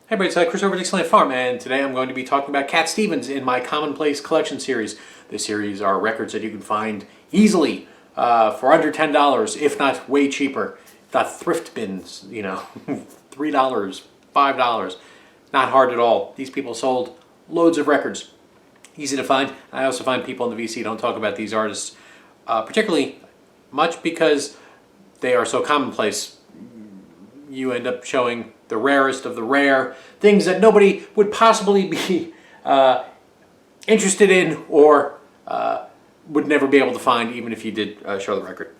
Hey everybody, it's Chris over at Dixieland Farm, and today I'm going to be talking about Cat Stevens in my Commonplace collection series. This series are records that you can find easily for under $10, if not way cheaper. Got thrift bins, $3, $5. Not hard at all. These people sold loads of records. Easy to find. I also find people in the VC don't talk about these artists particularly much because they are so commonplace. You end up showing the rarest of the rare, things that nobody would possibly be interested in or would never be able to find even if you did show the record.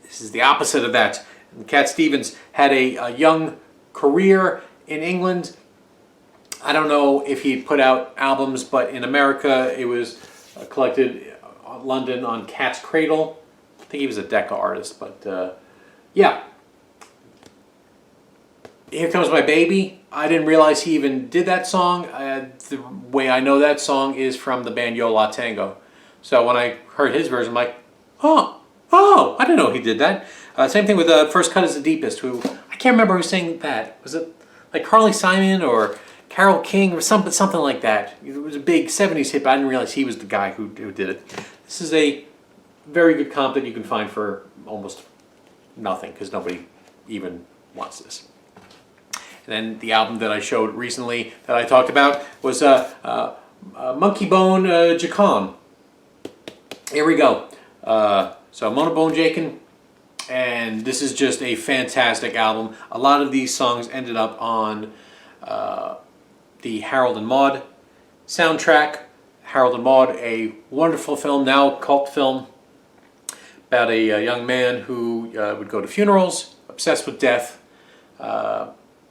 This is the opposite of that. Cat Stevens had a young career in England. I don't know if he put out albums, but in America it was collected in London on Cat's Cradle. I think he was a Decca artist, but yeah. Here Comes My Baby. I didn't realize he even did that song. The way I know that song is from the band Yo La Tango. So when I heard his version, I'm like, oh, I didn't know he did that. Same thing with First Cut is the Deepest, who, I can't remember who sang that. Was it like Carly Simon or Carole King or something like that? It was a big 70s hit, but I didn't realize he was the guy who did it. This is a very good comp that you can find for almost nothing, because nobody even wants this. And then the album that I showed recently that I talked about was Monobone Jacon. Here we go. So Monobone Jacon, and this is just a fantastic album. A lot of these songs ended up on the Harold and Maude soundtrack. Harold and Maude, a wonderful film, now cult film, about a young man who would go to funerals, obsessed with death,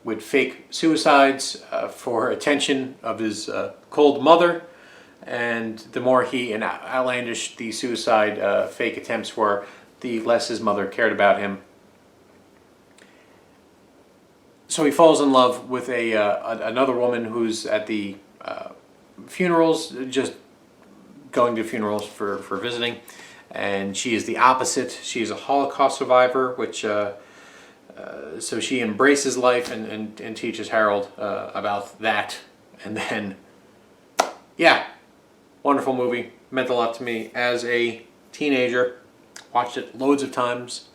would fake suicides for attention of his cold mother, and the more outlandish the suicide fake attempts were, the less his mother cared about him. So he falls in love with another woman who's at the funerals, just going to funerals for visiting, and she is the opposite. She is a Holocaust survivor, which so she embraces life and teaches Harold about that. And then, yeah, wonderful movie. Meant a lot to me as a teenager. Watched it loads of times.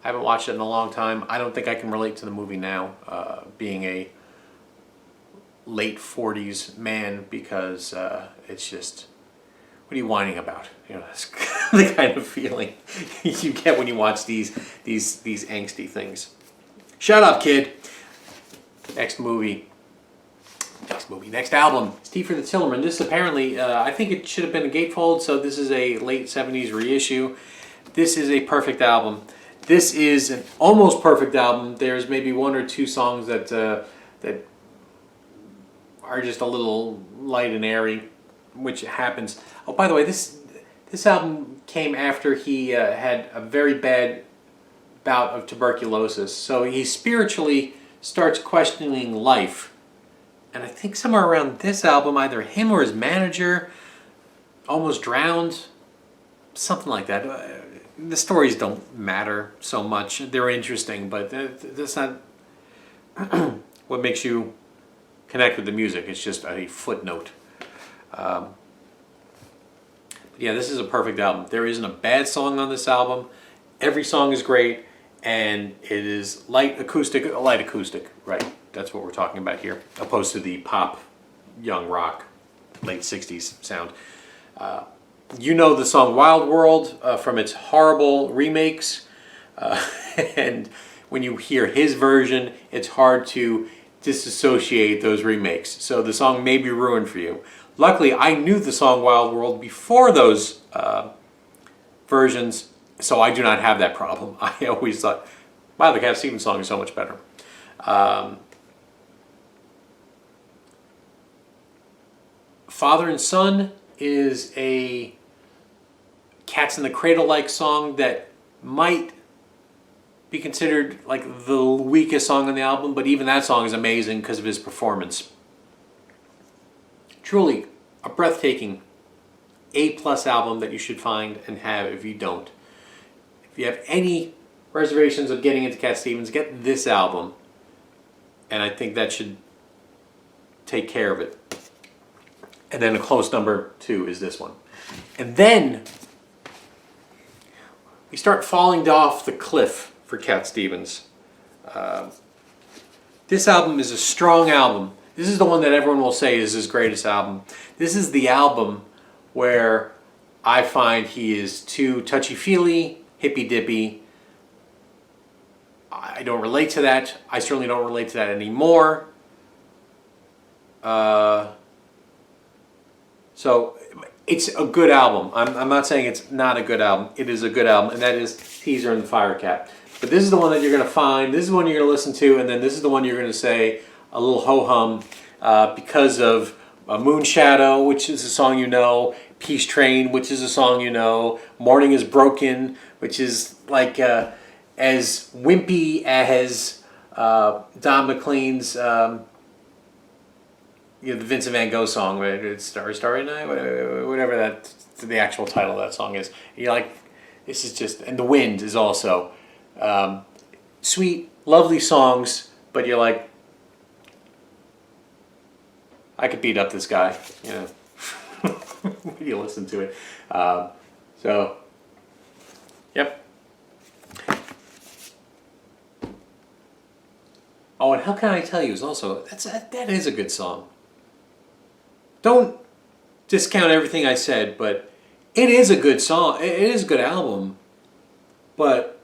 I haven't watched it in a long time. I don't think I can relate to the movie now, being a late 40s man, because it's just, what are you whining about? That's the kind of feeling you get when you watch these angsty things. Shut up, kid. Next album. Steve for the Tillerman. This apparently, I think it should have been a gatefold, so this is a late 70s reissue. This is a perfect album. This is an almost perfect album. There's maybe one or two songs that are just a little light and airy, which happens. Oh, by the way, this album came after he had a very bad bout of tuberculosis, so he spiritually starts questioning life. And I think somewhere around this album, either him or his manager almost drowned, something like that. The stories don't matter so much. They're interesting, but that's not what makes you connect with the music. It's just a footnote. Yeah, this is a perfect album. There isn't a bad song on this album. Every song is great, and it is light acoustic, right? That's what we're talking about here, opposed to the pop, young rock, late 60s sound. You know the song Wild World from its horrible remakes, and when you hear his version, it's hard to disassociate those remakes. So the song may be ruined for you. Luckily, I knew the song Wild World before those versions, so I do not have that problem. I always thought, wow, the Cat Stevens song is so much better. Father and Son is a Cats in the Cradle-like song that might be considered like the weakest song on the album, but even that song is amazing because of his performance. Truly a breathtaking A+ album that you should find and have if you don't. If you have any reservations of getting into Cat Stevens, get this album. And I think that should take care of it. And then a close number 2 is this one. And then we start falling off the cliff for Cat Stevens. This album is a strong album. This is the one that everyone will say is his greatest album. This is the album where I find he is too touchy-feely, hippy-dippy. I don't relate to that. I certainly don't relate to that anymore. So it's a good album. I'm not saying it's not a good album. It is a good album, and that is Teaser and the Fire Cat. But this is the one that you're going to find. This is the one you're going to listen to, and then this is the one you're going to say a little ho-hum because of Moon Shadow, which is a song you know, Peace Train, which is a song you know, Morning is Broken, which is like as wimpy as Don McLean's the Vincent Van Gogh song, right? It's Starry Starry Night, whatever that the actual title of that song is. You're like, this is just, and The Wind is also sweet, lovely songs, but you're like, I could beat up this guy, you know. When you listen to it. So, yep. Oh, and How Can I Tell You is also, that is a good song. Don't discount everything I said, but it is a good song. It is a good album, but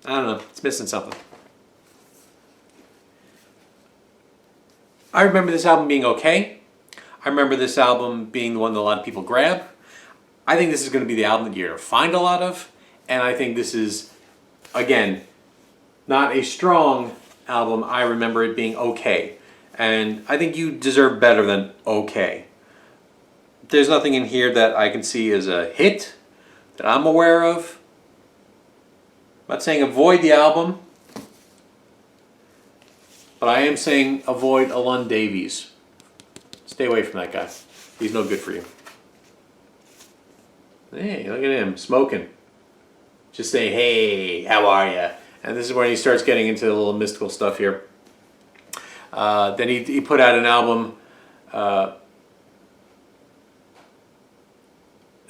I don't know. It's missing something. I remember this album being okay. I remember this album being the one that a lot of people grab. I think this is going to be the album that you're going to find a lot of, and I think this is, again, not a strong album. I remember it being okay. And I think you deserve better than okay. There's nothing in here that I can see as a hit that I'm aware of. I'm not saying avoid the album, but I am saying avoid Alun Davies. Stay away from that guy. He's no good for you. Hey, look at him, smoking. Just say, hey, how are ya? And this is when he starts getting into the little mystical stuff here. Then he put out an album.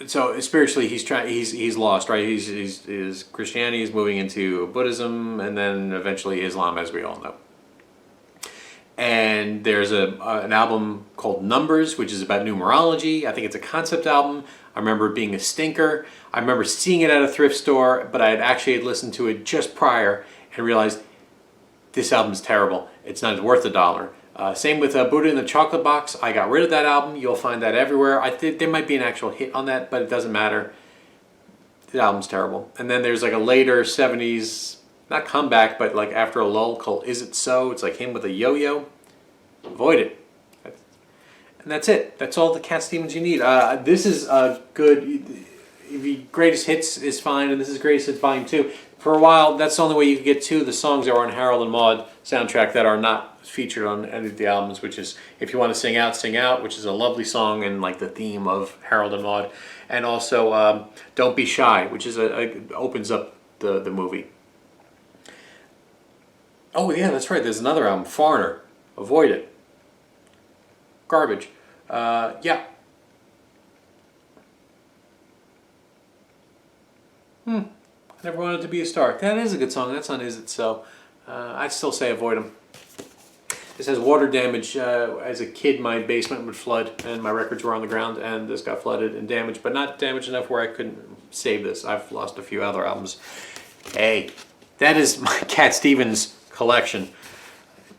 So spiritually, he's lost, right? His Christianity is moving into Buddhism, and then eventually Islam, as we all know. And there's an album called Numbers, which is about numerology. I think it's a concept album. I remember it being a stinker. I remember seeing it at a thrift store, but I had actually listened to it just prior and realized this album's terrible. It's not worth $1. Same with Buddha in the Chocolate Box. I got rid of that album. You'll find that everywhere. I think there might be an actual hit on that, but it doesn't matter. The album's terrible. And then there's like a later 70s, not comeback, but like after a lull called Is It So? It's like him with a yo-yo. Avoid it. And that's it. That's all the Cat Stevens you need. This is good. Greatest Hits is fine, and this is Greatest Hits Volume 2. For a while, that's the only way you could get to the songs that were on Harold and Maude soundtrack that are not featured on any of the albums, which is If You Want to Sing Out, Sing Out, which is a lovely song and like the theme of Harold and Maude. And also Don't Be Shy, which is opens up the movie. Oh, yeah, that's right. There's another album, Foreigner. Avoid it. Garbage. Yeah. I never wanted to be a star. That is a good song. That's on Is It So? I'd still say avoid them. This has water damage. As a kid, my basement would flood, and my records were on the ground, and this got flooded and damaged, but not damaged enough where I couldn't save this. I've lost a few other albums. Hey, that is my Cat Stevens collection.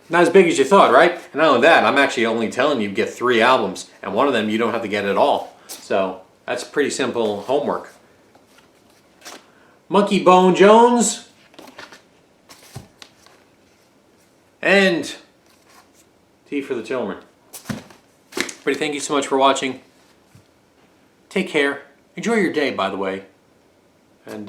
Not as big as you thought, right? And not only that, I'm actually only telling you get 3 albums, and one of them you don't have to get at all. So that's pretty simple homework. Monobone Jones and Tea for the Children. Everybody, thank you so much for watching. Take care. Enjoy your day, by the way. And